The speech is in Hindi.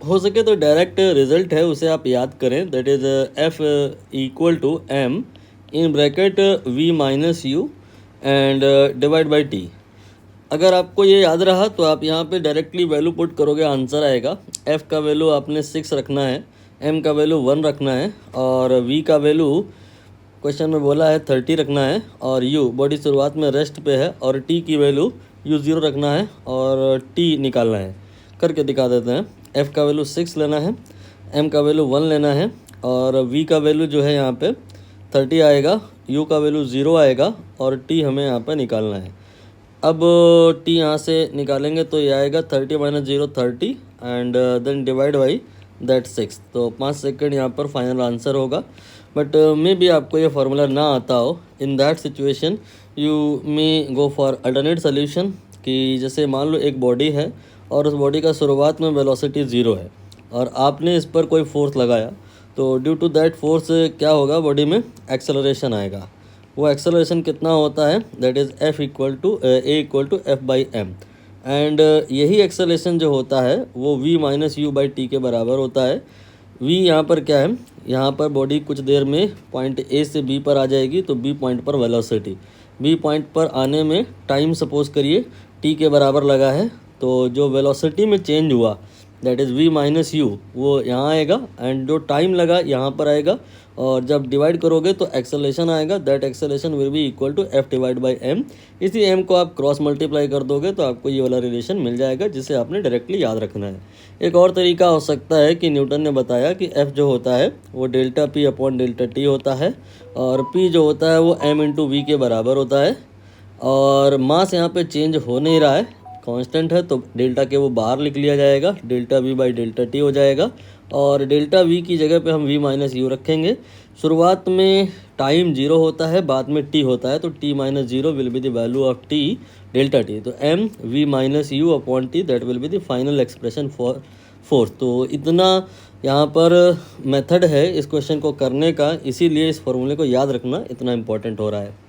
हो सके तो डायरेक्ट रिजल्ट है उसे आप याद करें, that is F equal to M in bracket V minus U and divide by T. अगर आपको ये याद रहा तो आप यहाँ पे डायरेक्टली वैल्यू पुट करोगे, आंसर आएगा। एफ़ का वैल्यू आपने 6 रखना है, एम का वैल्यू 1 रखना है और वी का वैल्यू क्वेश्चन में बोला है 30 रखना है और यू बॉडी शुरुआत में रेस्ट पे है और टी की वैल्यू यू 0 रखना है और टी निकालना है। करके दिखा देते हैं। एफ़ का वैल्यू 6 लेना है, एम का वैल्यू 1 लेना है और वी का वैल्यू जो है यहाँ पे 30 आएगा, यू का वैल्यू 0 आएगा और टी हमें यहाँ पे निकालना है। अब टी यहाँ से निकालेंगे तो ये आएगा 30 minus 0 30 and then divide by that 6। तो 5 सेकंड यहाँ पर फाइनल आंसर होगा। बट मे भी आपको ये फार्मूला ना आता हो, in that situation you may go for alternate solution. कि जैसे मान लो एक बॉडी है और उस बॉडी का शुरुआत में वेलोसिटी 0 है और आपने इस पर कोई फोर्स लगाया, तो ड्यू टू दैट फोर्स क्या होगा, बॉडी में एक्सेलरेशन आएगा। वो एक्सेलरेशन कितना होता है, that is F equal to A equal to F by M and यही एक्सेलरेशन जो होता है वो V minus U by T के बराबर होता है। वी यहाँ पर क्या है, यहाँ पर बॉडी कुछ देर में पॉइंट ए से बी पर आ जाएगी, तो बी पॉइंट पर वेलोसिटी, बी पॉइंट पर आने में टाइम सपोज करिए टी के बराबर लगा है, तो जो वेलोसिटी में चेंज हुआ that is V minus U वो यहाँ आएगा एंड जो टाइम लगा यहाँ पर आएगा और जब डिवाइड करोगे तो एक्सेलरेशन आएगा, that acceleration will be equal to F divide by M. इसी एम को आप क्रॉस मल्टीप्लाई कर दोगे तो आपको ये वाला रिलेशन मिल जाएगा जिसे आपने डायरेक्टली याद रखना है। एक और तरीका हो सकता है कि न्यूटन ने बताया कि एफ जो होता है वो delta P upon delta T होता है और पी जो होता है वो एम इंटू वी के बराबर होता है और मास यहाँ पे चेंज हो नहीं रहा है, कांस्टेंट है, तो डेल्टा के वो बाहर लिख लिया जाएगा, delta we by delta T हो जाएगा और डेल्टा वी की जगह पे हम वी माइनस यू रखेंगे। शुरुआत में टाइम 0 होता है, बाद में टी होता है, तो T minus 0 will be the value of T delta T, तो M V minus U upon T that will be the final expression for force. तो इतना यहाँ पर मेथड है इस क्वेश्चन को करने का, इसीलिए इस फॉर्मूले को याद रखना इतना इम्पोर्टेंट हो रहा है।